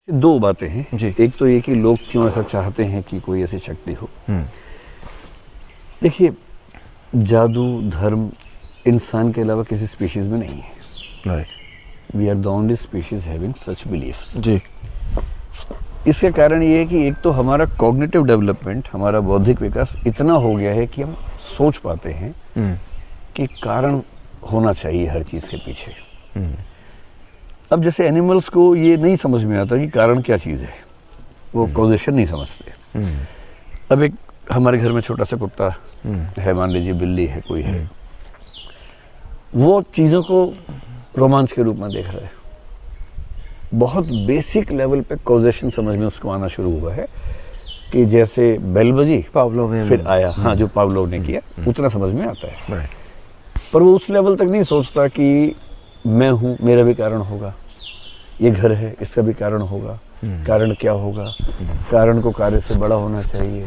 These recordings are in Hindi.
दो बातें हैं जी। एक तो ये कि लोग क्यों ऐसा चाहते हैं कि कोई ऐसी शक्ति हो। देखिए, जादू धर्म इंसान के अलावा किसी स्पीशीज में नहीं है। Right. We are the only species having such beliefs. जी। इसके कारण ये है कि एक तो हमारा कॉग्निटिव डेवलपमेंट, हमारा बौद्धिक विकास इतना हो गया है कि हम सोच पाते हैं कि कारण होना चाहिए हर चीज़ के पीछे। अब जैसे एनिमल्स को ये नहीं समझ में आता कि कारण क्या चीज़ है, वो कॉजेशन नहीं समझते। अब एक हमारे घर में छोटा सा कुत्ता है, मान लीजिए बिल्ली है, कोई है, वो चीज़ों को रोमांच के रूप में देख रहा है। बहुत बेसिक लेवल पे कॉजेशन समझ में उसको आना शुरू हुआ है कि जैसे बेल बजी पावलोव ने फिर आया, हाँ, जो पावलोव ने किया उतना समझ में आता है। राइट। पर वो उस लेवल तक नहीं सोचता कि मैं हूँ, मेरा भी कारण होगा, ये घर है, इसका भी कारण होगा। कारण क्या होगा? कारण को कार्य से बड़ा होना चाहिए।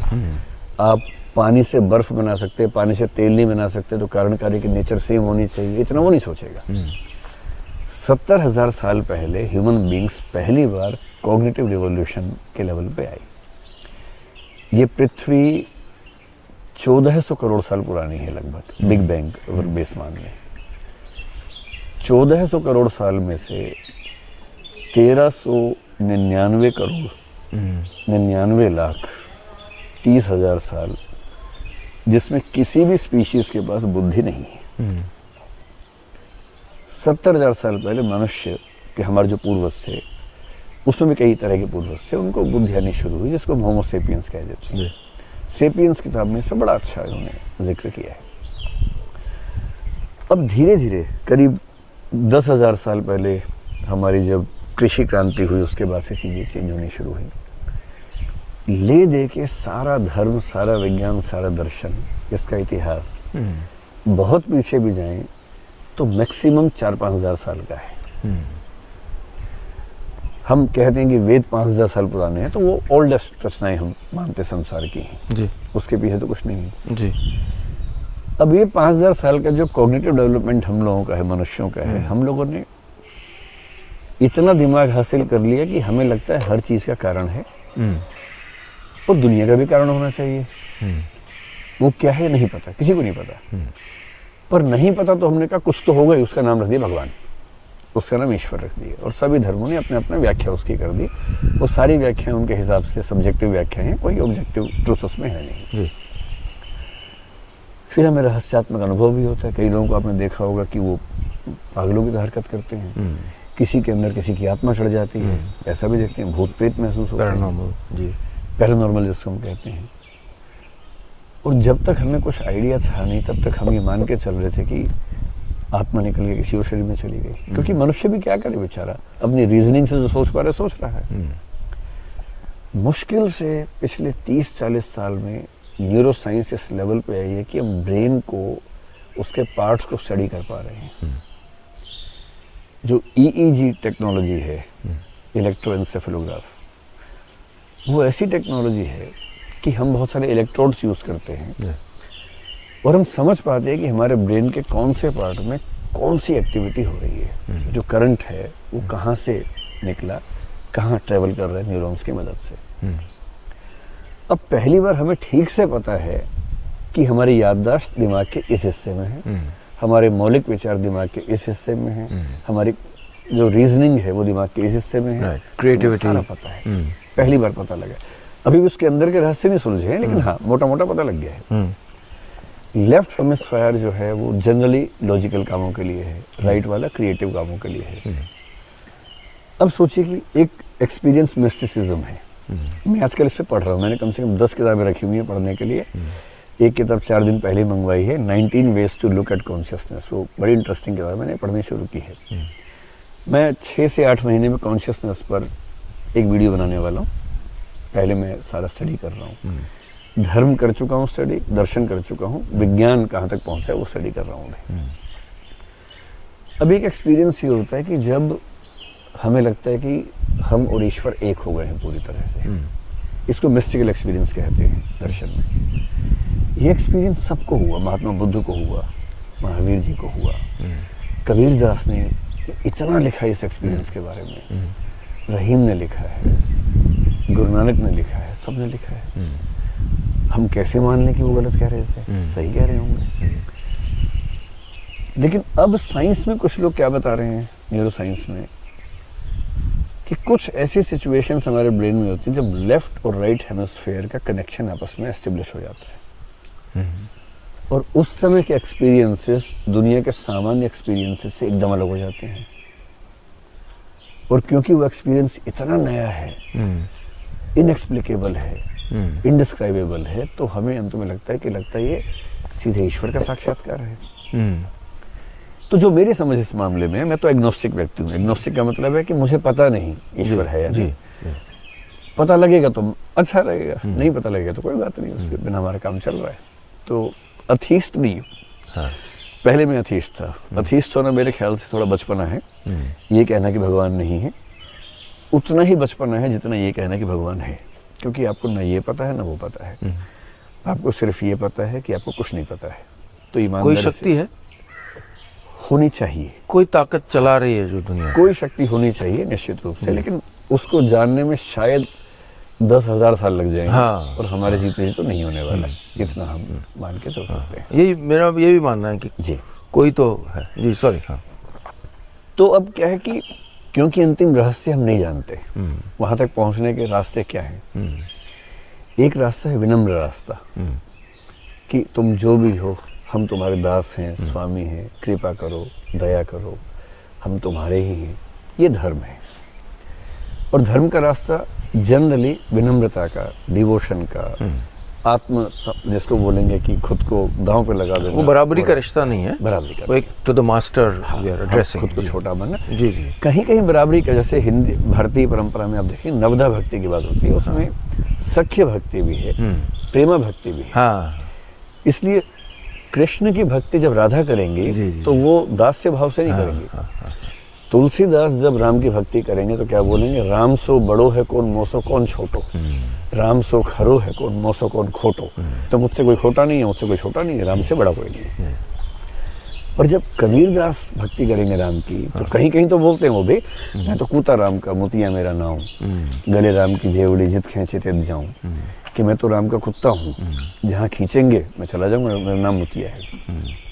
आप पानी से बर्फ बना सकते हैं, पानी से तेल नहीं बना सकते, तो कारण कार्य की नेचर सेम होनी चाहिए। इतना वो नहीं सोचेगा। 70,000 साल पहले ह्यूमन बींग्स पहली बार कॉग्निटिव रिवॉल्यूशन के लेवल पे आई। ये पृथ्वी 1400 करोड़ साल पुरानी है लगभग, बिग बैंग अगर बेस मान लें। 1400 करोड़ साल में से 1399 करोड़ 99 लाख 30,000 साल जिसमें किसी भी स्पीशीज के पास बुद्धि नहीं है। 70,000 साल पहले मनुष्य के हमारे जो पूर्वज थे, उसमें भी कई तरह के पूर्वज थे, उनको बुद्धि आनी शुरू हुई, जिसको होमो सेपियंस कह देते हैं। सेपियंस किताब में इस पर बड़ा अच्छा उन्होंने जिक्र किया है। अब धीरे धीरे करीब 10,000 साल पहले हमारी जब कृषि क्रांति हुई, उसके बाद से चीज़ें चेंज होनी शुरू हुई। ले दे के सारा धर्म, सारा विज्ञान, सारा दर्शन, इसका इतिहास बहुत पीछे भी जाएं तो मैक्सिमम 4-5 हज़ार साल का है। हम कहते हैं कि वेद 5,000 साल पुराने हैं, तो वो ओल्डेस्ट रचनाएं हम मानते संसार की हैं जी। उसके पीछे तो कुछ नहीं है जी। अब ये 5,000 साल का जो कॉग्निटिव डेवलपमेंट हम लोगों का है, मनुष्यों का है, हम लोगों ने इतना दिमाग हासिल कर लिया कि हमें लगता है हर चीज़ का कारण है और दुनिया का भी कारण होना चाहिए। वो क्या है नहीं पता, किसी को नहीं पता। पर नहीं पता तो हमने कहा कुछ तो होगा ही, उसका नाम रख दिया भगवान, उसका नाम ईश्वर रख दिया। और सभी धर्मों ने अपने अपने व्याख्या उसकी कर दी। वो सारी व्याख्याएं उनके हिसाब से सब्जेक्टिव व्याख्या हैं, कोई ऑब्जेक्टिव ट्रुथ उसमें है नहीं। फिर हमें रहस्यात्मक अनुभव भी होता है। कई लोगों को आपने देखा होगा कि वो पागलों की हरकत करते हैं, किसी के अंदर किसी की आत्मा चढ़ जाती है, ऐसा भी देखते हैं, भूत प्रेत महसूस होता है, पैरानॉर्मल जिसको हम कहते हैं। और जब तक हमें कुछ आइडिया था नहीं, तब तक हम ये मान के चल रहे थे कि आत्मा निकल के किसी और शरीर में चली गई। क्योंकि मनुष्य भी क्या करे बेचारा, अपनी रीजनिंग से जो सोच पा रहा है सोच रहा है। मुश्किल से पिछले 30-40 साल में न्यूरो साइंस इस लेवल पे आई है कि हम ब्रेन को, उसके पार्ट्स को स्टडी कर पा रहे हैं। जो EEG टेक्नोलॉजी है, इलेक्ट्रोएन्सेफेलोग्राफ, वो ऐसी टेक्नोलॉजी है कि हम बहुत सारे इलेक्ट्रोड्स यूज़ करते हैं और हम समझ पाते हैं कि हमारे ब्रेन के कौन से पार्ट में कौन सी एक्टिविटी हो रही है। जो करंट है वो कहाँ से निकला, कहाँ ट्रेवल कर रहा है न्यूरॉन्स की मदद से। अब पहली बार हमें ठीक से पता है कि हमारी याददाश्त दिमाग के इस हिस्से में है, हमारे मौलिक विचार दिमाग के इस हिस्से में है, हमारी जो रीजनिंग है वो दिमाग के इस हिस्से में है, क्रिएटिविटी सारा पता है। पहली बार पता लगा। अभी उसके अंदर के रहस्य नहीं सुलझे हैं, लेकिन हाँ मोटा मोटा पता लग गया है। लेफ्ट हेमिस्फीयर जो है वो जनरली लॉजिकल कामों के लिए है, राइट वाला क्रिएटिव कामों के लिए है। अब सोचिए कि एक एक्सपीरियंस मिस्टिसिज्म है। मैं आजकल इस पे पढ़ रहा हूँ, मैंने कम से कम 10 किताबें रखी हुई हैं पढ़ने के लिए। एक किताब 4 दिन पहले मंगवाई है, 19 ways to look at consciousness. वो बड़ी इंटरेस्टिंग किताब मैंने पढ़नी शुरू की है। मैं 6 से 8 महीने में कॉन्शियसनेस पर एक वीडियो बनाने वाला हूँ। पहले मैं सारा स्टडी कर रहा हूँ, धर्म कर चुका हूँ स्टडी, दर्शन कर चुका हूँ, विज्ञान कहाँ तक पहुँचा है वो स्टडी कर रहा हूँ अभी। अब एक एक्सपीरियंस ये होता है कि जब हमें लगता है कि हम और ईश्वर एक हो गए हैं पूरी तरह से, इसको मिस्टिकल एक्सपीरियंस कहते हैं दर्शन में। ये एक्सपीरियंस सबको हुआ, महात्मा बुद्ध को हुआ, महावीर जी को हुआ, कबीर दास ने इतना लिखा इस एक्सपीरियंस के बारे में। रहीम ने लिखा है, गुरु नानक ने लिखा है, सबने लिखा है। हम कैसे मान लें कि वो गलत कह रहे थे, सही कह रहे होंगे। लेकिन अब साइंस में कुछ लोग क्या बता रहे हैं, न्यूरो साइंस में, कि कुछ ऐसी सिचुएशंस हमारे ब्रेन में होती हैं जब लेफ्ट और राइट हेमिस्फीयर का कनेक्शन आपस में एस्टेब्लिश हो जाता है, और उस समय के एक्सपीरियंसेस दुनिया के सामान्य एक्सपीरियंसेस से एकदम अलग हो जाते हैं। और क्योंकि वो एक्सपीरियंस इतना नया है, इनएक्सप्लिकेबल है, इनडिस्क्राइबेबल है, तो हमें अंत में लगता है ये सीधे ईश्वर का साक्षात्कार है। तो जो मेरी समझ इस मामले में, मैं तो एग्नोस्टिक व्यक्ति हूँ। एग्नोस्टिक का मतलब है कि मुझे पता नहीं ईश्वर है या नहीं। पता लगेगा तो अच्छा लगेगा, नहीं पता लगेगा तो कोई बात नहीं, उसके बिना हमारा काम चल रहा है। तो अथीस्ट नहीं हूँ। हाँ। पहले मैं अथीस्ट था। अथीस्ट होना मेरे ख्याल से थोड़ा बचपना है। ये कहना कि भगवान नहीं है उतना ही बचपना है जितना ये कहना कि भगवान है, क्योंकि आपको ना ये पता है ना वो पता है। आपको सिर्फ ये पता है कि आपको कुछ नहीं पता है। तो ईमानदारी से, कोई शक्ति है, होनी चाहिए, कोई ताकत चला रही है जो दुनिया, कोई शक्ति होनी चाहिए निश्चित रूप से, लेकिन उसको जानने में शायद 10,000 साल लग जाएंगे। हाँ। और हमारे जीते जी तो नहीं होने वाला, इतना हम मान के चल सकते हैं। यही मेरा ये भी मानना है कि जी कोई तो है। जी सॉरी। हाँ। तो अब क्या है कि क्योंकि अंतिम रहस्य हम नहीं जानते, वहां तक पहुंचने के रास्ते क्या हैं। एक रास्ता है विनम्र रास्ता, कि तुम जो भी हो, हम तुम्हारे दास हैं, स्वामी हैं, कृपा करो, दया करो, हम तुम्हारे ही हैं। ये धर्म है। और धर्म का रास्ता जनरली विनम्रता का, डिवोशन का, आत्म जिसको बोलेंगे कि खुद को दांव पे लगा देना। वो बराबरी का रिश्ता नहीं है, बराबरी का, वो एक टू द मास्टर एड्रेसिंग, खुद को छोटा मानना। जी जी। कहीं कहीं बराबरी का, जैसे हिंदी भारतीय परंपरा में आप देखिए नवधा भक्ति की बात होती है, उसमें सख्य भक्ति भी है, प्रेमा भक्ति भी है। हाँ। इसलिए कृष्ण की भक्ति जब राधा करेंगे तो वो दास्य भाव से नहीं करेंगे। तुलसीदास जब राम की भक्ति करेंगे तो क्या बोलेंगे, राम सो बड़ो है कौन, मोसो कौन छोटो, राम सो खरो है कौन, मोसो कौन खोटो। तो मुझसे कोई खोटा नहीं है, मुझसे कोई छोटा नहीं है, राम से बड़ा कोई नहीं है। और जब कबीरदास भक्ति करेंगे राम की तो कहीं कहीं तो बोलते हैं वो भी, मैं तो कूता राम का मोतिया मेरा नाम, गले राम की जेवड़ी जित खींचे तित जाऊं, कि मैं तो राम का कुत्ता हूँ, जहाँ खींचेंगे मैं चला जाऊंगा, मेरा नाम मोतिया है।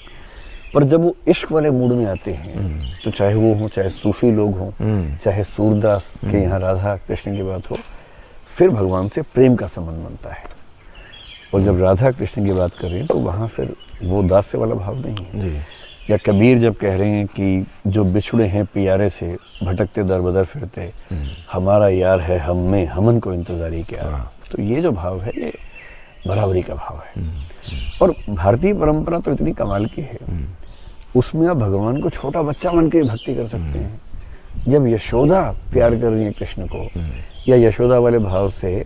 पर जब वो इश्क वाले मूड में आते हैं, तो चाहे वो हो, चाहे सूफी लोग हों, चाहे सूरदास के यहाँ राधा कृष्ण की बात हो, फिर भगवान से प्रेम का संबंध बनता है। और जब राधा कृष्ण की बात कर रहे हैं तो वहाँ फिर वो दास्य वाला भाव नहीं है। या कबीर जब कह रहे हैं कि जो बिछड़े हैं पियारे से, भटकते दर बदर फिरते, हमारा यार है हम में, हमन को इंतजारी क्या। तो ये जो भाव है ये बराबरी का भाव है। और भारतीय परंपरा तो इतनी कमाल की है, उसमें आप भगवान को छोटा बच्चा मान के भक्ति कर सकते हैं। जब यशोदा प्यार कर रही है कृष्ण को, या यशोदा वाले भाव से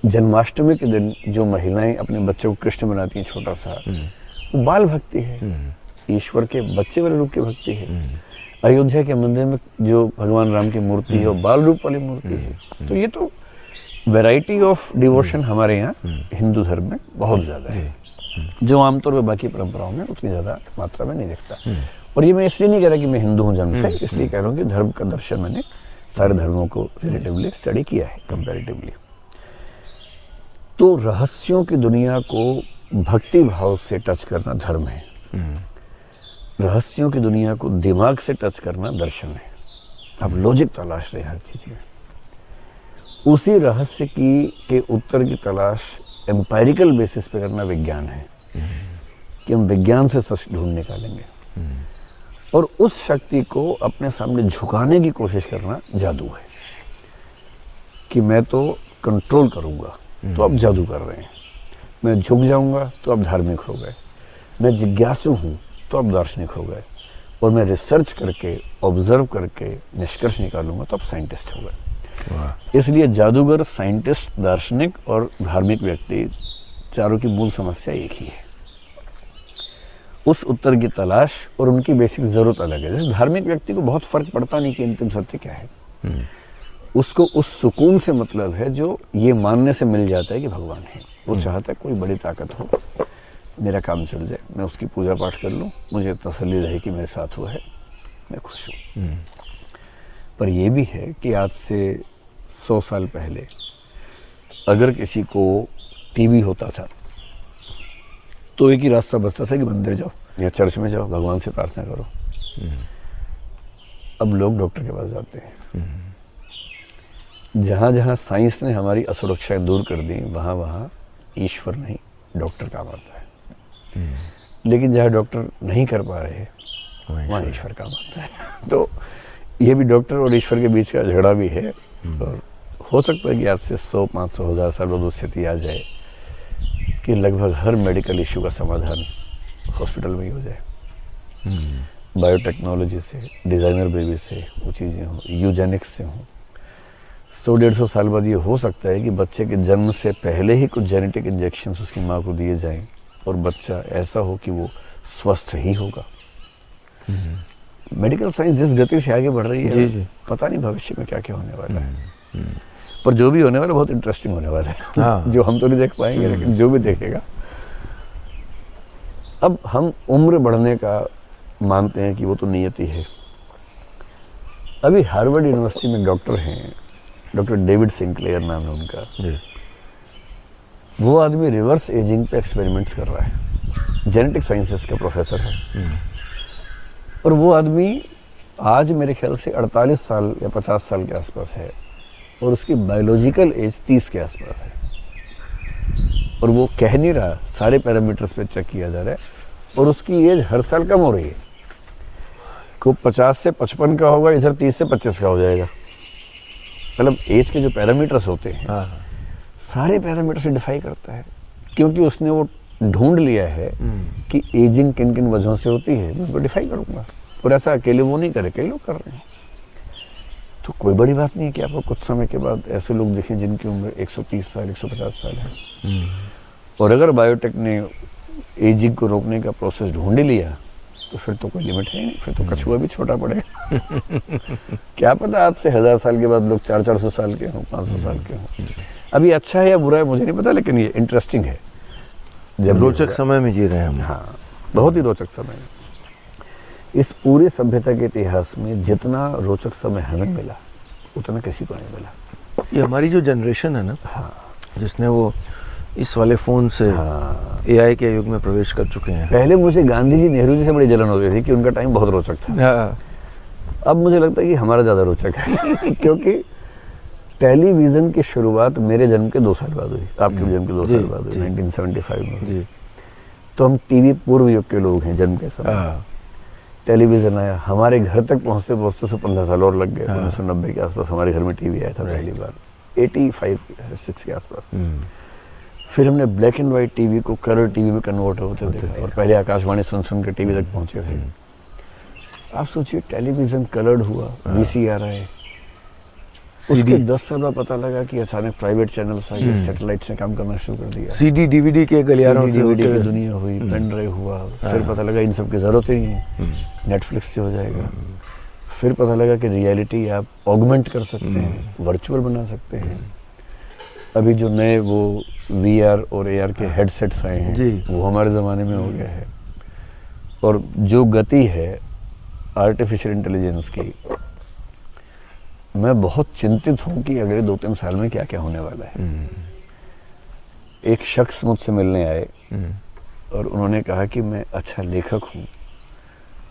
जन्माष्टमी के दिन जो महिलाएं अपने बच्चों को कृष्ण बनाती हैं छोटा सा, वो बाल भक्ति है, ईश्वर के बच्चे वाले रूप की भक्ति है। अयोध्या के मंदिर में जो भगवान राम की मूर्ति है वो बाल रूप वाली मूर्ति है। तो ये तो वैरायटी ऑफ डिवोशन हमारे यहाँ हिंदू धर्म में बहुत ज़्यादा है, जो आमतौर पर बाकी परंपराओं में उतनी ज़्यादा मात्रा में नहीं दिखता। और ये मैं इसलिए नहीं कह रहा कि मैं हिंदू हूँ जन्म से, इसलिए कह रहा हूँ कि धर्म का दर्शन मैंने सारे धर्मों को रिलेटिवली स्टडी किया है, कंपैरेटिवली। तो रहस्यों की दुनिया को भक्ति भाव से टच करना धर्म है, रहस्यों की दुनिया को दिमाग से टच करना दर्शन है। अब लॉजिक तलाश रहे हर चीज़ में, उसी रहस्य के उत्तर की तलाश एम्पायरिकल बेसिस पे करना विज्ञान है, कि हम विज्ञान से सच ढूंढ निकालेंगे। और उस शक्ति को अपने सामने झुकाने की कोशिश करना जादू है, कि मैं तो कंट्रोल करूंगा तो आप जादू कर रहे हैं, मैं झुक जाऊंगा तो आप धार्मिक हो गए, मैं जिज्ञासु हूँ तो आप दार्शनिक हो गए, और मैं रिसर्च करके ऑब्जर्व करके निष्कर्ष निकालूंगा तो आप साइंटिस्ट हो गए। इसलिए जादूगर, साइंटिस्ट, दार्शनिक और धार्मिक व्यक्ति चारों की मूल समस्या एक ही है, उस उत्तर की तलाश, और उनकी बेसिक जरूरत अलग है। जैसे धार्मिक व्यक्ति को बहुत फर्क पड़ता नहीं कि अंतिम सत्य क्या है, उसको उस सुकून से मतलब है जो ये मानने से मिल जाता है कि भगवान है। वो चाहता है कोई बड़ी ताकत हो, मेरा काम चल जाए, मैं उसकी पूजा पाठ कर लूँ, मुझे तसल्ली रहे कि मेरे साथ वो है, मैं खुश हूँ। पर यह भी है कि आज से 100 साल पहले अगर किसी को टीबी होता था तो एक ही रास्ता बचता था कि मंदिर जाओ या चर्च में जाओ, भगवान से प्रार्थना करो। अब लोग डॉक्टर के पास जाते हैं। जहाँ जहाँ साइंस ने हमारी असुरक्षाएं दूर कर दी, वहाँ वहाँ ईश्वर नहीं डॉक्टर काम आता है। लेकिन जहाँ डॉक्टर नहीं कर पा रहे वहाँ ईश्वर काम आता है। तो ये भी डॉक्टर और ईश्वर के बीच का झगड़ा भी है। और हो सकता है कि आज से 100, 500, 1000 साल बाद वो स्थिति आ जाए कि लगभग हर मेडिकल इशू का समाधान हॉस्पिटल में ही हो जाए। बायोटेक्नोलॉजी से, डिज़ाइनर बेबी से वो चीज़ें हों, यूजेनिक्स से हों। 100-150 साल बाद ये हो सकता है कि बच्चे के जन्म से पहले ही कुछ जेनेटिक इंजेक्शंस उसकी माँ को दिए जाएं और बच्चा ऐसा हो कि वो स्वस्थ ही होगा। मेडिकल साइंस जिस गति से आगे बढ़ रही है, जी। पता नहीं भविष्य में क्या क्या होने वाला है। पर जो भी होने वाला बहुत इंटरेस्टिंग होने वाला है। हाँ। जो हम तो नहीं देख पाएंगे, लेकिन जो भी देखेगा। अब हम उम्र बढ़ने का मानते हैं कि वो तो नियति है। अभी हार्वर्ड यूनिवर्सिटी में डॉक्टर हैं, डॉक्टर डेविड सिंक्लेयर नाम है उनका। वो आदमी रिवर्स एजिंग पे एक्सपेरिमेंट्स कर रहा है। जेनेटिक साइंसेस का प्रोफेसर है। और वो आदमी आज मेरे ख्याल से 48 साल या 50 साल के आसपास है और उसकी बायोलॉजिकल एज 30 के आसपास है। और वो कह नहीं रहा, सारे पैरामीटर्स पे चेक किया जा रहा है और उसकी एज हर साल कम हो रही है। को 50 से 55 का होगा, इधर 30 से 25 का हो जाएगा। मतलब एज के जो पैरामीटर्स होते हैं, सारे पैरामीटर से डिफाई करता है, क्योंकि उसने वो ढूंढ लिया है कि एजिंग किन किन वजहों से होती है, मैं उसको डिफाई करूँगा। और ऐसा अकेले वो नहीं करे, कई लोग कर रहे हैं। तो कोई बड़ी बात नहीं है कि आपको कुछ समय के बाद ऐसे लोग दिखें जिनकी उम्र 130 साल 150 साल है। और अगर बायोटेक ने एजिंग को रोकने का प्रोसेस ढूंढ लिया तो फिर तो कोई लिमिट है नहीं, फिर तो कछुआ भी छोटा पड़ेगा। क्या पता आज से 1000 साल के बाद लोग 400-400 साल के हों, 500 साल के हों। अभी अच्छा है या बुरा है मुझे नहीं पता, लेकिन ये इंटरेस्टिंग है। जब रोचक समय में जी रहे हैं हम। हाँ, बहुत ही रोचक समय। इस पूरी सभ्यता के इतिहास में जितना रोचक समय हमें मिला उतना किसी को नहीं मिला। ये हमारी जो जनरेशन है ना, हाँ, जिसने वो इस वाले फ़ोन से एआई के युग में प्रवेश कर चुके हैं। पहले मुझे गांधी जी, नेहरू जी से बड़ी जलन होती थी कि उनका टाइम बहुत रोचक था। अब मुझे लगता है कि हमारा ज़्यादा रोचक है। क्योंकि टेलीविज़न की शुरुआत मेरे जन्म के 2 साल बाद हुई, आपके जन्म के 2 साल बाद हुई, 1975 में जी। तो हम टीवी पूर्व युग के लोग हैं। जन्म के समय टेलीविज़न आया, हमारे घर तक पहुँचते पहुँचते 15 साल और लग गए। 1990 के आसपास हमारे घर में टीवी आया था पहली बार, 85-86 के आसपास। फिर हमने ब्लैक एंड वाइट टीवी को कलर टीवी में कन्वर्ट होते देखा, और पहले आकाशवाणी सुन के टीवी तक पहुँचे थे। आप सोचिए, टेलीविज़न कलर्ड हुआ, वीसीआर आए, उसके 10 साल बाद पता लगा कि अचानक प्राइवेट चैनल्स आ गए, सैटेलाइट ने काम करना शुरू कर दिया। सीडी डीवीडी के गलियारों से डीवीडी की दुनिया हुई, पेन ड्राइव हुआ। फिर पता लगा इन सब की ज़रूरत ही नहीं है, नेटफ्लिक्स से हो जाएगा। फिर पता लगा कि रियलिटी आप ऑगमेंट कर सकते हैं, वर्चुअल बना सकते हैं। अभी जो नए वो वीआर और एआर के हेडसेट्स आए हैं, वो हमारे ज़माने में हो गया है। और जो गति है आर्टिफिशियल इंटेलिजेंस की, मैं बहुत चिंतित हूँ कि अगले 2-3 साल में क्या क्या होने वाला है। एक शख्स मुझसे मिलने आए और उन्होंने कहा कि मैं अच्छा लेखक हूँ,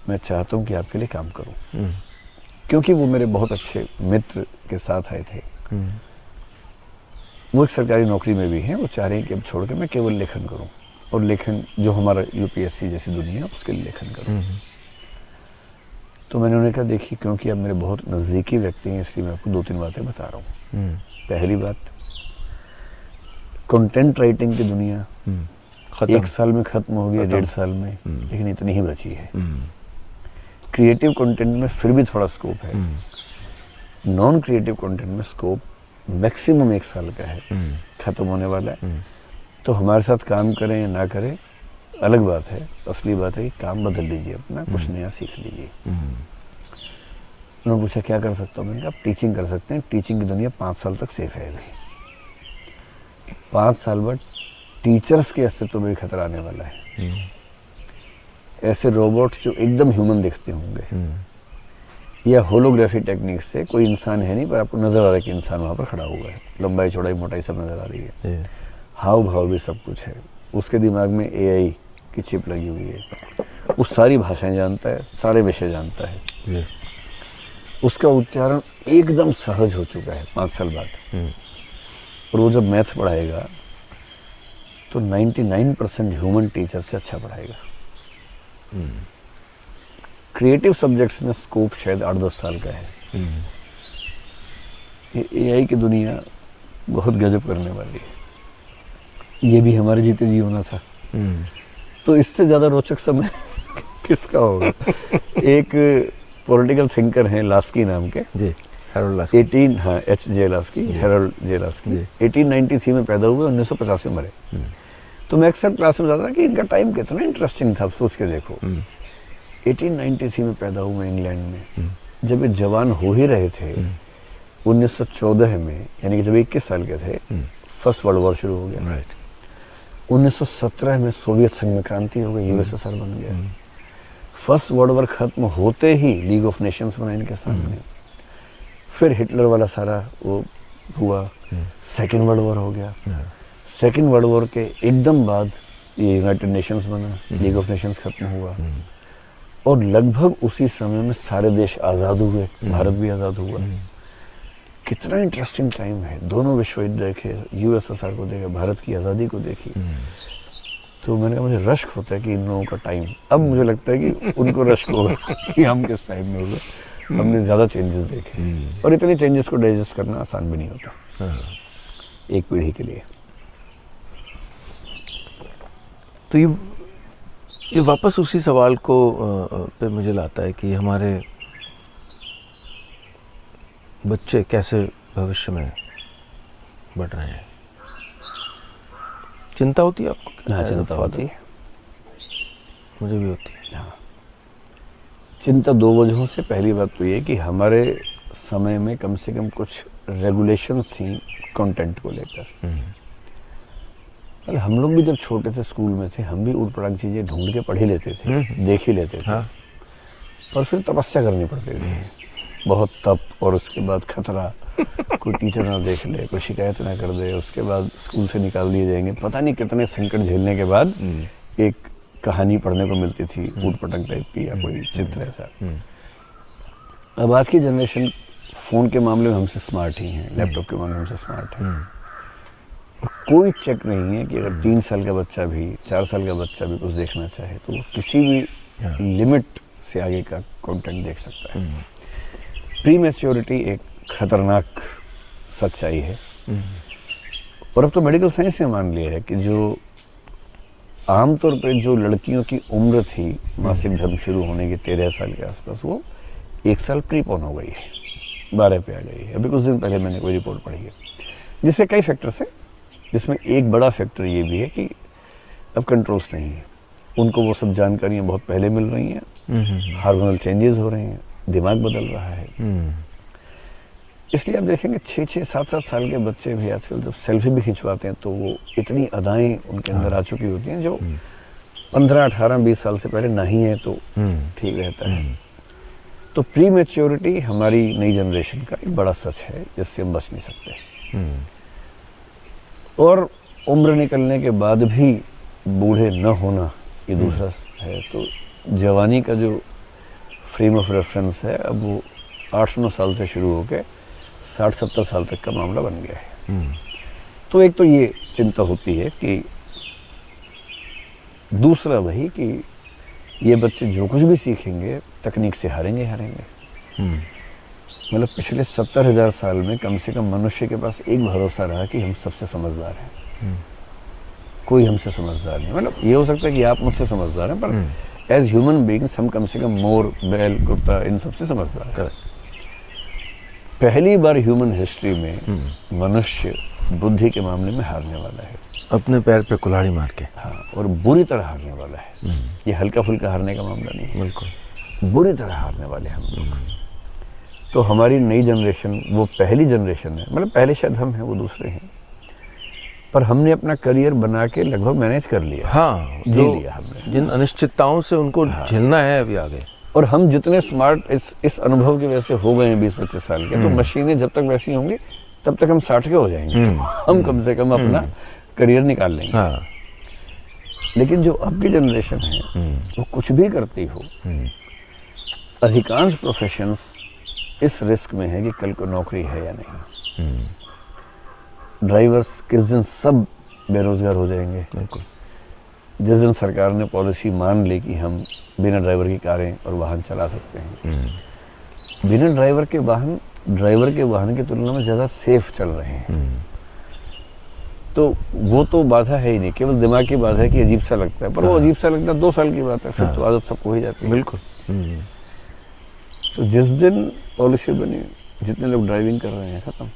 मैं चाहता हूँ कि आपके लिए काम करूँ। क्योंकि वो मेरे बहुत अच्छे मित्र के साथ आए थे। वो एक सरकारी नौकरी में भी हैं, वो चाह रहे हैं कि अब छोड़ के मैं केवल लेखन करूँ, और लेखन जो हमारा यूपीएससी जैसी दुनिया है उसके लिए लेखन करूँ। तो मैंने उन्हें कहा, देखिए, क्योंकि आप मेरे बहुत नज़दीकी व्यक्ति हैं, इसलिए मैं आपको 2-3 बातें बता रहा हूँ। पहली बात, कंटेंट राइटिंग की दुनिया 1 साल में ख़त्म हो गई, 1.5 साल में, लेकिन इतनी ही बची है। क्रिएटिव कंटेंट में फिर भी थोड़ा स्कोप है, नॉन क्रिएटिव कंटेंट में स्कोप मैक्सिमम 1 साल का है, ख़त्म होने वाला है। तो हमारे साथ काम करें या ना करें अलग बात है, असली बात है कि काम बदल लीजिए अपना, कुछ नया सीख लीजिए। उन्होंने पूछा क्या कर सकता हूँ, मैंने कहा आप टीचिंग कर सकते हैं, टीचिंग की दुनिया 5 साल तक सेफ है अभी। 5 साल बाद टीचर्स के अस्तित्व में भी खतरा आने वाला है। ऐसे रोबोट जो एकदम ह्यूमन दिखते होंगे, या होलोग्राफी टेक्निक से कोई इंसान है नहीं, पर आपको नजर आ रहा है कि इंसान वहाँ पर खड़ा हुआ है, लंबाई चौड़ाई मोटाई सब नजर आ रही है, हाव भाव भी सब कुछ है। उसके दिमाग में AI की चिप लगी हुई है, वो सारी भाषाएं जानता है, सारे विषय जानता है, उसका उच्चारण एकदम सहज हो चुका है 5 साल बाद। और वो जब मैथ्स पढ़ाएगा तो 99% ह्यूमन टीचर से अच्छा पढ़ाएगा। क्रिएटिव सब्जेक्ट्स में स्कोप शायद 8-10 साल का है। ये AI की दुनिया बहुत गजब करने वाली है। ये भी हमारे जीते जी होना था, तो इससे ज़्यादा रोचक समय किसका होगा। एक पॉलिटिकल थिंकर हैं लास्की नाम के, जी, Harold Laski, H.J. Laski, Harold J. Laski, 1893 में पैदा हुए, 1950 में मरे। तो मैं अक्सर क्लास में जाता था कि इनका टाइम कितना इंटरेस्टिंग था, सोच के देखो। 1893 में पैदा हुए इंग्लैंड में, जब ये जवान हो ही रहे थे 1914 में, यानी कि जब 21 साल के थे, फर्स्ट वर्ल्ड वॉर शुरू हो गया। 1917 में सोवियत संघ में क्रांति हो गई, USSR बन गया। फर्स्ट वर्ल्ड वॉर खत्म होते ही लीग ऑफ नेशंस बना इनके सामने। फिर हिटलर वाला सारा वो हुआ, सेकेंड वर्ल्ड वॉर हो गया। सेकेंड वर्ल्ड वॉर के एकदम बाद ये यूनाइटेड नेशंस बना, लीग ऑफ नेशंस खत्म हुआ, और लगभग उसी समय में सारे देश आज़ाद हुए, भारत भी आज़ाद हुआ। कितना इंटरेस्टिंग टाइम है। दोनों विश्व युद्ध देखे, USSR को देखा, भारत की आज़ादी को देखी। तो मैंने कहा मुझे रश्क होता है कि इन लोगों का टाइम, अब मुझे लगता है कि उनको रश्क होगा कि हम किस टाइम में होगा। हमने ज़्यादा चेंजेस देखे, और इतने चेंजेस को डाइजेस्ट करना आसान भी नहीं होता एक पीढ़ी के लिए। तो ये वापस उसी सवाल को पे मुझे लाता है कि हमारे बच्चे कैसे भविष्य में बढ़ रहे हैं। चिंता होती है आपको? हाँ, चिंता होती है, मुझे भी होती है। हाँ, चिंता 2 वजहों से। पहली बात तो ये कि हमारे समय में कम से कम कुछ रेगुलेशंस थी कंटेंट को लेकर। हम लोग भी जब छोटे थे, स्कूल में थे, हम भी ऊट-पटांग चीज़ें ढूंढ के पढ़ ही लेते थे, देख ही लेते थे। हाँ। पर फिर तपस्या करनी पड़ती थी, बहुत तप, और उसके बाद खतरा, कोई टीचर ना देख ले, कोई शिकायत ना कर दे, उसके बाद स्कूल से निकाल दिए जाएंगे। पता नहीं कितने संकट झेलने के बाद एक कहानी पढ़ने को मिलती थी, ऊट-पटांग टाइप की, या कोई चित्र ऐसा। अब आज की जनरेशन फ़ोन के मामले में हमसे स्मार्ट ही हैं, लैपटॉप के मामले में हमसे स्मार्ट है। और कोई चेक नहीं है कि अगर 3 साल का बच्चा भी, 4 साल का बच्चा भी कुछ देखना चाहे तो वो किसी भी लिमिट से आगे का कंटेंट देख सकता है। प्री मैच्योरिटी एक खतरनाक सच्चाई है। और अब तो मेडिकल साइंस ने मान लिया है कि जो आमतौर पर जो लड़कियों की उम्र थी मासिक धर्म शुरू होने की 13 साल के आसपास, वो 1 साल प्रीपोन हो गई है, 12 पे आ गई है। अभी कुछ दिन पहले मैंने कोई रिपोर्ट पढ़ी है, जिससे कई फैक्टर्स हैं, जिसमें एक बड़ा फैक्टर ये भी है कि अब कंट्रोल्स नहीं है। उनको वो सब जानकारियाँ बहुत पहले मिल रही हैं, हार्मोनल चेंजेस हो रहे हैं, दिमाग बदल रहा है। इसलिए आप देखेंगे 6-6, 7-7 साल के बच्चे भी आजकल जब सेल्फी भी खिंचवाते हैं तो वो इतनी अदाएं उनके अंदर आ चुकी होती हैं जो 15, 18, 20 साल से पहले नहीं है तो ठीक रहता है। तो प्री मैच्योरिटी हमारी नई जनरेशन का एक बड़ा सच है, जिससे हम बच नहीं सकते। और उम्र निकलने के बाद भी बूढ़े न होना, ये दूसरा है। तो जवानी का जो फ्रेम ऑफ रेफरेंस है, अब वो 8-9 साल से शुरू होकर 60-70 साल तक का मामला बन गया है। तो एक तो ये चिंता होती है कि दूसरा वही कि ये बच्चे जो कुछ भी सीखेंगे तकनीक से हारेंगे। मतलब पिछले 70,000 साल में कम से कम मनुष्य के पास एक भरोसा रहा कि हम सबसे समझदार हैं। कोई हमसे समझदार नहीं। मतलब ये हो सकता है कि आप मुझसे समझदार हैं, पर एज ह्यूमन बीइंग्स हम कम से कम मोर, बैल, कुत्ता, इन सबसे समझदार हैं। पहली बार ह्यूमन हिस्ट्री में मनुष्य बुद्धि के मामले में हारने वाला है, अपने पैर पे कुल्हाड़ी मार के। हाँ, और बुरी तरह हारने वाला है। ये हल्का फुल्का हारने का मामला नहीं है, बिल्कुल बुरी तरह हारने वाले हम लोग। तो हमारी नई जनरेशन वो पहली जनरेशन है, मतलब पहले शायद हम हैं, वो दूसरे हैं, पर हमने अपना करियर बना के लगभग मैनेज कर लिया। हाँ, जी लिया हमने। जिन अनिश्चितताओं से उनको झेलना है अभी आगे, और हम जितने स्मार्ट इस अनुभव की वजह से हो गए हैं 20-25 साल के, तो मशीनें जब तक वैसी होंगी तब तक हम 60 के हो जाएंगे, तो हम कम से कम अपना करियर निकाल लेंगे। हाँ। लेकिन जो अब की जनरेशन है वो कुछ भी करती हो, अधिकांश प्रोफेशंस इस रिस्क में है कि कल को नौकरी है या नहीं। ड्राइवर्स किस दिन सब बेरोजगार हो जाएंगे, बिल्कुल। जिस दिन सरकार ने पॉलिसी मान ली कि हम बिना ड्राइवर की कारें और वाहन चला सकते हैं, बिना ड्राइवर के वाहन की तुलना में ज़्यादा सेफ चल रहे हैं, तो वो तो बाधा है ही नहीं, केवल दिमाग की बात है कि अजीब सा लगता है, पर वो अजीब सा लगता है 2 साल की बात है, फिर तो आदत सबको हो ही जाती है। बिल्कुल। तो जिस दिन पॉलिसी बनी, जितने लोग ड्राइविंग कर रहे हैं खत्म।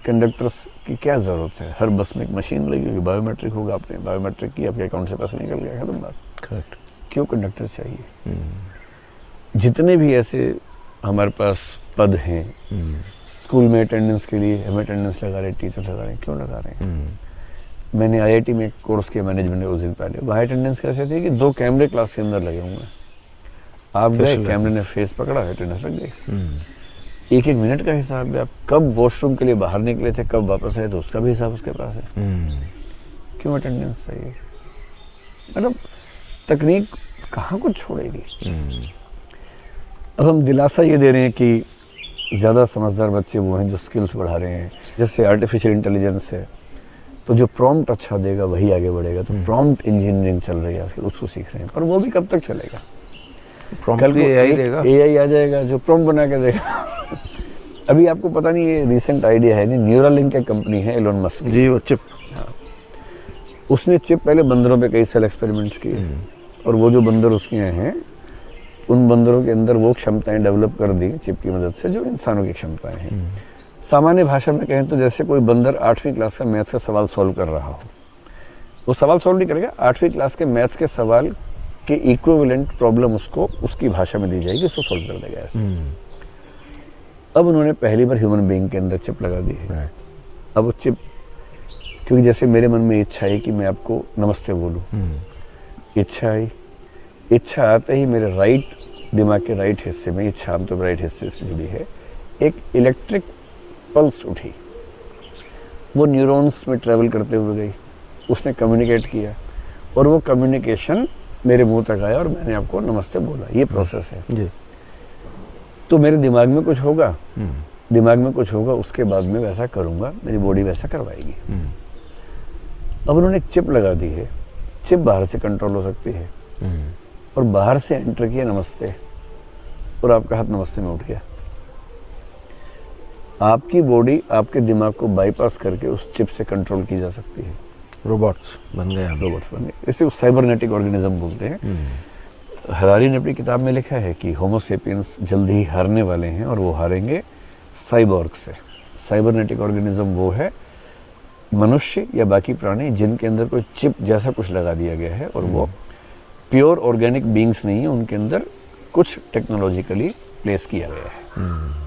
कंडक्टर्स की क्या ज़रूरत है, हर बस में एक मशीन लगी होगी, बायोमेट्रिक होगा, आपने बायोमेट्रिक की, आपके अकाउंट से पैसा निकल गया, खत्म बात। करेक्ट। क्यों कंडक्टर चाहिए? जितने भी ऐसे हमारे पास पद हैं, स्कूल में अटेंडेंस के लिए हम अटेंडेंस लगा रहे हैं, टीचर लगा रहे हैं, क्यों लगा रहे हैं? मैंने IIT में एक कोर्स किया मैनेजमेंट उस दिन पहले, वहाँ अटेंडेंस कैसे थी कि 2 कैमरे क्लास के अंदर लगे हुए हैं, आप गए, कैमरे ने फेस पकड़ा, अटेंडेंस लग गई। 1-1 मिनट का हिसाब है, आप कब वॉशरूम के लिए बाहर निकले थे, कब वापस आए, तो उसका भी हिसाब उसके पास है। क्यों अटेंडेंस चाहिए? मतलब तकनीक कहाँ कुछ छोड़ेगी। अब हम दिलासा ये दे रहे हैं कि ज़्यादा समझदार बच्चे वो हैं जो स्किल्स बढ़ा रहे हैं, जैसे आर्टिफिशियल इंटेलिजेंस है, तो जो प्रॉम्प्ट अच्छा देगा वही आगे बढ़ेगा, तो प्रॉम्प्ट इंजीनियरिंग चल रही है आजकल, उसको सीख रहे हैं, पर वो भी कब तक चलेगा? कल को AI आ जाएगा जो प्रॉम्प्ट बना के देगा। अभी आपको पता नहीं, ये रिसेंट आइडिया है, नहीं, न्यूरालिंक एक कंपनी है एलोन मस्क जी, वो चिप। हाँ, उसने चिप पहले बंदरों पे कई साल एक्सपेरिमेंट्स किए, और वो जो बंदर उसके हैं, उन बंदरों के अंदर वो क्षमताएं डेवलप कर दी चिप की मदद से जो इंसानों की क्षमताएं हैं। सामान्य भाषा में कहें तो जैसे कोई बंदर 8वीं क्लास का मैथ्स का सवाल सॉल्व कर रहा हो, वो सवाल सॉल्व नहीं करेगा, 8वीं क्लास के मैथ्स के सवाल के इक्विवेलेंट प्रॉब्लम उसको उसकी भाषा में दी जाएगी, उसको सॉल्व कर देगा ऐसे। अब उन्होंने पहली बार ह्यूमन बीइंग के अंदर चिप लगा दी है। अब वो चिप, क्योंकि जैसे मेरे मन में इच्छा है कि मैं आपको नमस्ते बोलूं, इच्छा आई, इच्छा आते ही मेरे राइट दिमाग के राइट हिस्से में, इच्छा आमतौर पर राइट हिस्से से जुड़ी है, एक इलेक्ट्रिक पल्स उठी, वो न्यूरॉन्स में ट्रेवल करते हुए गई, उसने कम्युनिकेट किया, और वो कम्युनिकेशन मेरे मुंह तक आया और मैंने आपको नमस्ते बोला। ये प्रोसेस है जी। तो मेरे दिमाग में कुछ होगा, उसके बाद में वैसा करूँगा, मेरी बॉडी वैसा करवाएगी। अब उन्होंने एक चिप लगा दी है, चिप बाहर से कंट्रोल हो सकती है, और बाहर से एंटर किया नमस्ते, और आपका हाथ नमस्ते में उठ गया। आपकी बॉडी आपके दिमाग को बाईपास करके उस चिप से कंट्रोल की जा सकती है। रोबोट्स बन गए। इसे साइबरनेटिक ऑर्गेनिज्म बोलते हैं। हरारी ने अपनी किताब में लिखा है कि होमो सेपियंस जल्दी ही हारने वाले हैं, और वो हारेंगे साइबॉर्ग से। साइबरनेटिक ऑर्गेनिज्म वो है मनुष्य या बाकी प्राणी जिनके अंदर कोई चिप जैसा कुछ लगा दिया गया है, और वो प्योर ऑर्गेनिक बीइंग्स नहीं है, उनके अंदर कुछ टेक्नोलॉजिकली प्लेस किया गया है।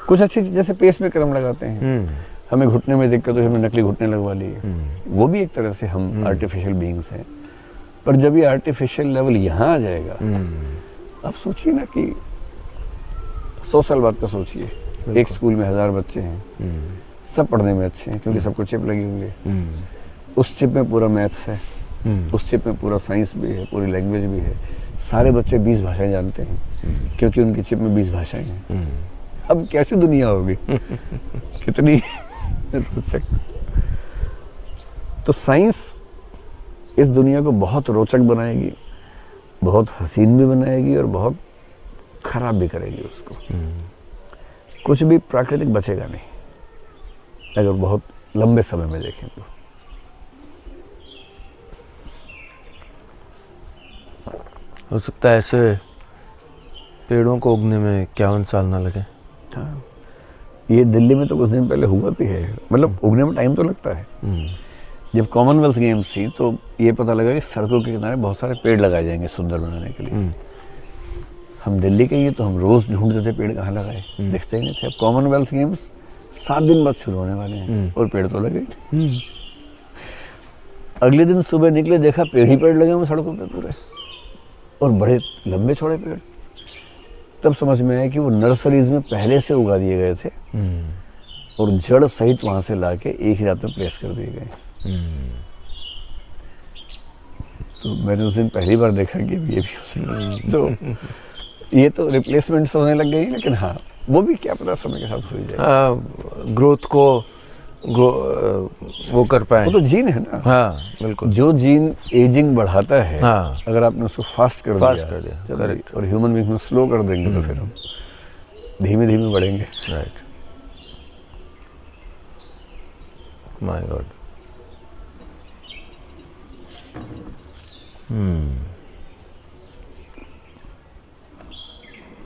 कुछ अच्छी चीज, जैसे पेस में क्रम लगाते हैं, हमें घुटने में दिक्कत हो, हमने नकली घुटने लगवा लिए, वो भी एक तरह से हम आर्टिफिशियल बीइंग्स हैं। पर जब ये आर्टिफिशियल लेवल यहाँ आ जाएगा, अब सोचिए ना कि 100 साल बाद का सोचिए, एक स्कूल में 1000 बच्चे हैं, सब पढ़ने में अच्छे हैं क्योंकि सबको चिप लगी हुई है, उस चिप में पूरा मैथ्स है, उस चिप में पूरा साइंस भी है, पूरी लैंग्वेज भी है, सारे बच्चे 20 भाषाएं जानते हैं क्योंकि उनकी चिप में 20 भाषाएं हैं। अब कैसी दुनिया होगी, कितनी रोचक। तो साइंस इस दुनिया को बहुत रोचक बनाएगी, बहुत हसीन भी बनाएगी, और बहुत खराब भी करेगी उसको। कुछ भी प्राकृतिक बचेगा नहीं अगर बहुत लंबे समय में देखें तो। हो सकता है ऐसे पेड़ों को उगने में 51 साल ना लगे। हाँ, ये दिल्ली में तो कुछ दिन पहले हुआ भी है, मतलब उगने में टाइम तो लगता है। जब कॉमनवेल्थ गेम्स थी तो ये पता लगा कि सड़कों के किनारे बहुत सारे पेड़ लगाए जाएंगे सुंदर बनाने के लिए। हम दिल्ली के ही तो हम रोज ढूंढते थे पेड़ कहाँ लगाए, दिखते ही नहीं थे। अब कॉमनवेल्थ गेम्स 7 दिन बाद शुरू होने वाले हैं और पेड़ तो लगे। अगले दिन सुबह निकले, देखा पेड़ ही पेड़ लगे हुए सड़कों पे पूरे, और बड़े लंबे चौड़े पेड़। तब समझ में आया कि वो नर्सरीज में पहले से उगा दिए गए थे और जड़ सहित वहां से लाके एक ही रात में प्लेस कर दिए गए। तो मैंने उस दिन पहली बार देखा कि ये भी उसी तो ये तो रिप्लेसमेंट्स होने लग गई, लेकिन हाँ वो भी क्या पता समय के साथ हो जाए, ग्रोथ को वो कर पाए। वो तो जीन है ना। हाँ बिल्कुल। जो जीन एजिंग बढ़ाता है, हाँ, अगर आपने उसको फास्ट कर दिया करेक्ट, और ह्यूमन बीइंग में स्लो कर देंगे तो फिर हम धीमे धीमे बढ़ेंगे। Right, my God.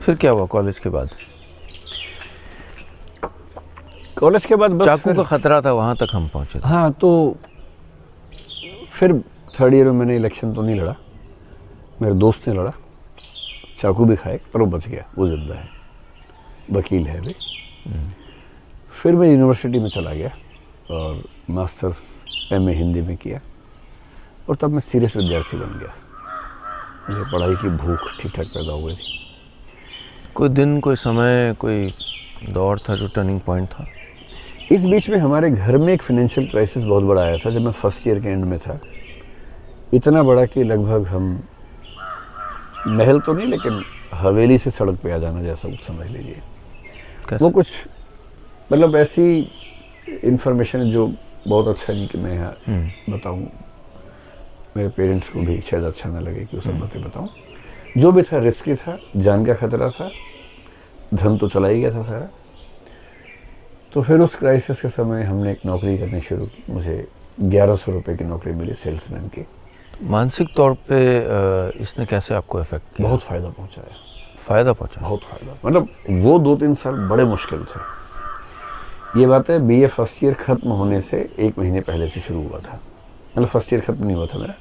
फिर क्या हुआ कॉलेज के बाद? कॉलेज के बाद बस चाकू का खतरा था, वहां तक हम पहुंचे थे। हाँ, तो फिर थर्ड ईयर में मैंने इलेक्शन तो नहीं लड़ा, मेरे दोस्त ने लड़ा, चाकू भी खाए पर वो बच गया, वो जिंदा है, वकील है भी। फिर मैं यूनिवर्सिटी में चला गया और मास्टर्स एमए हिंदी में किया और तब मैं सीरियस विद्यार्थी बन गया। मुझे पढ़ाई की भूख ठीक ठाक पैदा हो गई थी। कोई दिन, कोई समय, कोई दौर था जो टर्निंग पॉइंट था? इस बीच में हमारे घर में एक फाइनेंशियल क्राइसिस बहुत बड़ा आया था जब मैं फर्स्ट ईयर के एंड में था। इतना बड़ा कि लगभग हम महल तो नहीं लेकिन हवेली से सड़क पे आ जाना जैसा कुछ समझ लीजिए। वो कुछ मतलब ऐसी इंफॉर्मेशन जो बहुत अच्छा नहीं कि मैं यहाँ बताऊँ, मेरे पेरेंट्स को भी शायद अच्छा ना लगे कि वो सब बातें बताऊँ। जो भी था रिस्की था, जान का खतरा था, धन तो चला ही गया था सारा। तो फिर उस क्राइसिस के समय हमने एक नौकरी करनी शुरू की। मुझे 1100 रुपये की नौकरी मिली सेल्समैन की। मानसिक तौर पे इसने कैसे आपको इफेक्ट किया? बहुत फ़ायदा पहुंचाया। फ़ायदा पहुंचा? बहुत फ़ायदा, मतलब वो 2-3 साल बड़े मुश्किल थे। ये बात है बीए फर्स्ट ईयर ख़त्म होने से 1 महीने पहले से शुरू हुआ था, मतलब फर्स्ट ईयर ख़त्म नहीं हुआ था मेरा,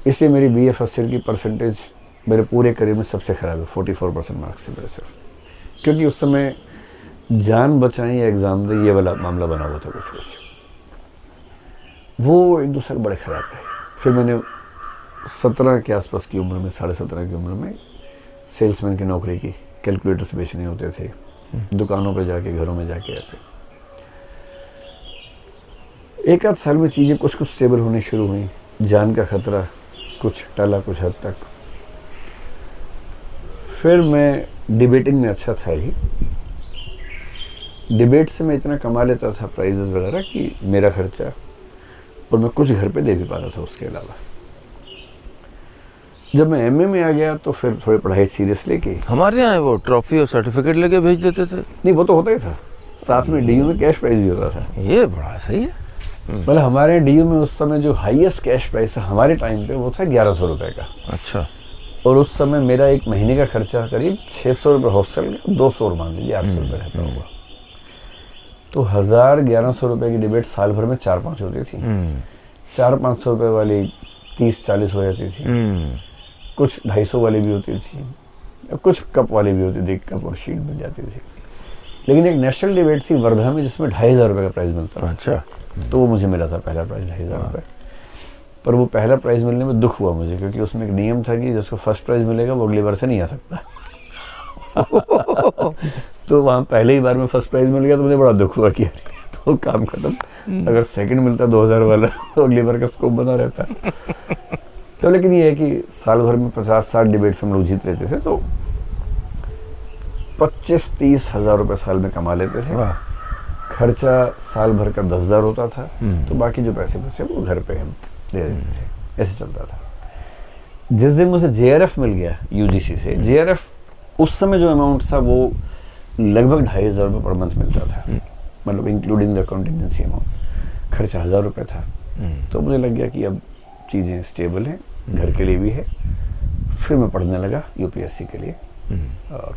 इसलिए मेरी बीए फर्स्ट ईयर की परसेंटेज मेरे पूरे करियर में सबसे ख़राब है। 44% मार्क्स से मेरे सिर्फ, क्योंकि उस समय जान बचाएं या एग्ज़ाम दें ये वाला मामला बना हुआ था कुछ। वो 1-2 साल बड़े ख़राब रहे। फिर मैंने 17 के आसपास की उम्र में, 17.5 की उम्र में सेल्समैन की नौकरी की। कैलकुलेटर्स बेचने होते थे दुकानों पे जाके, घरों में जाके। ऐसे 1-8 साल में चीज़ें कुछ स्टेबल होनी शुरू हुई। जान का खतरा कुछ टला कुछ हद तक। फिर मैं डिबेटिंग में अच्छा था ही। डिबेट से मैं इतना कमा लेता था प्राइजेस वगैरह कि मेरा खर्चा और मैं कुछ घर पे दे भी पाता था उसके अलावा। जब मैं एमए में आ गया तो फिर थोड़ी पढ़ाई सीरियस लेके। हमारे यहाँ वो ट्रॉफी और सर्टिफिकेट लेके भेज देते थे? नहीं, वो तो होता ही था, साथ में डीयू में कैश प्राइज भी होता था। ये बड़ा सही है। मतलब हमारे डीयू में उस समय जो हाईएस्ट कैश प्राइस था हमारे टाइम पे वो था 1100 रुपये का। अच्छा। और उस समय मेरा एक महीने का खर्चा करीब 600 रुपये हॉस्टल का, 200 और मान लीजिए 800 रुपये रहता होगा। तो 1100 रुपये की डिबेट साल भर में 4-5 होती थी। 400-500 रुपये वाली 30-40 हो जाती थी। कुछ 250 वाली भी होती थी, कुछ कप वाली भी होती थी, कप और शीट मिल जाती थी। लेकिन एक नेशनल डिबेट थी वर्धा में जिसमें 2500 रुपये का प्राइज़ मिलता था। अच्छा। तो वो मुझे मिला था पहला प्राइज़ 2500 रुपये। पर वो पहला प्राइज़ मिलने में दुख हुआ मुझे, क्योंकि उसमें एक नियम था कि जिसको फर्स्ट प्राइज़ मिलेगा वो अगली बार से नहीं आ सकता। तो वहाँ पहले ही बार में फर्स्ट प्राइज़ मिल गया तो मुझे बड़ा दुख हुआ कि तो काम खत्म। अगर सेकंड मिलता 2000 वाला तो अगली बार का स्कोप बना रहता। तो लेकिन ये है कि साल भर में 50-60 डिबेट्स हम लोग जीत लेते थे, तो 25-30 हज़ार रुपये साल में कमा लेते थे। खर्चा साल भर का 10,000 होता था, तो बाकी जो पैसे बचे वो घर पे हम दे देते थे। ऐसे चलता था। जिस दिन मुझे जेआरएफ मिल गया यूजीसी से, जेआरएफ उस समय जो अमाउंट था वो लगभग 2,500 रुपये पर मंथ मिलता था, मतलब इंक्लूडिंग द कॉन्टीजेंसी अमाउंट। खर्चा 1,000 रुपये था। तो मुझे लग गया कि अब चीज़ें स्टेबल हैं, घर के लिए भी है। फिर मैं पढ़ने लगा यूपीएससी के लिए, और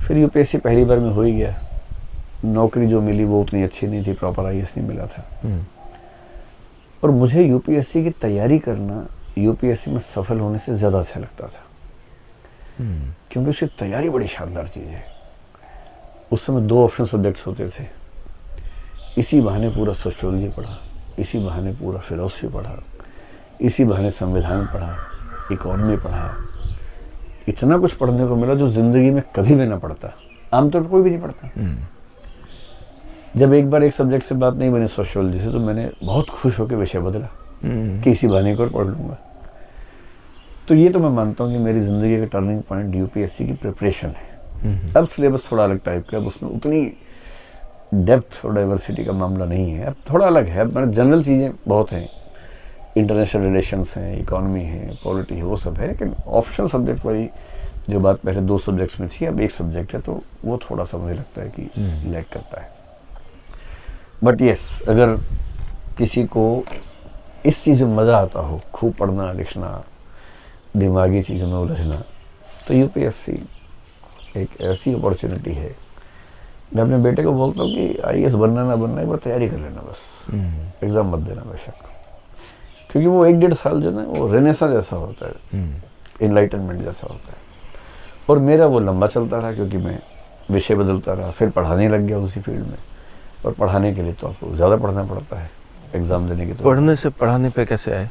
फिर यूपीएससी पहली बार में हो ही गया। नौकरी जो मिली वो उतनी अच्छी नहीं थी, प्रॉपर आईएएस नहीं मिला था। और मुझे यूपीएससी की तैयारी करना यूपीएससी में सफल होने से ज़्यादा अच्छा लगता था, क्योंकि उसकी तैयारी बड़ी शानदार चीज़ है। उस समय 2 ऑप्शन सब्जेक्ट्स होते थे। इसी बहाने पूरा सोशियोलॉजी पढ़ा, इसी बहाने पूरा फिलॉसफी पढ़ा, इसी बहाने संविधान पढ़ा, इकोनॉमी पढ़ा, इतना कुछ पढ़ने को मिला जो ज़िंदगी में कभी भी ना पढ़ता, आमतौर पर कोई भी नहीं पढ़ता। जब एक बार एक सब्जेक्ट से बात नहीं बनी सोशियोलॉजी से, तो मैंने बहुत खुश होकर विषय बदला कि इसी बहाने को पढ़ लूँगा। तो ये तो मैं मानता हूँ कि मेरी ज़िंदगी का टर्निंग पॉइंट यूपीएससी की प्रिपरेशन है। अब सिलेबस थोड़ा अलग टाइप का है, अब उसमें उतनी डेप्थ और डाइवर्सिटी का मामला नहीं है, अब थोड़ा अलग है। अब जनरल चीज़ें बहुत हैं, इंटरनेशनल रिलेशंस हैं, इकोनॉमी है, पॉलिटी है, वो सब है, लेकिन ऑप्शनल सब्जेक्ट वाली जो बात पहले 2 सब्जेक्ट्स में थी, अब एक सब्जेक्ट है, तो वो थोड़ा सा मुझे लगता है कि लैग करता है। बट यस, अगर किसी को इस चीज़ में मज़ा आता हो, खूब पढ़ना लिखना, दिमागी चीज़ों में उलझना, तो यूपीएससी एक ऐसी अपॉर्चुनिटी है। मैं अपने बेटे को बोलता हूँ कि आईएएस बनना ना बनना, एक बार तैयारी कर लेना बस, एग्ज़ाम मत देना बेशक, क्योंकि वो 1-1.5 साल जो ना वो रेनेसा जैसा होता है, इनलाइटनमेंट जैसा होता है। और मेरा वो लंबा चलता रहा, क्योंकि मैं विषय बदलता रहा, फिर पढ़ाने लग गया उसी फील्ड में। और पढ़ाने के लिए तो आपको ज़्यादा पढ़ना पड़ता है एग्ज़ाम देने की। तो पढ़ने से पढ़ाने पे कैसे आए?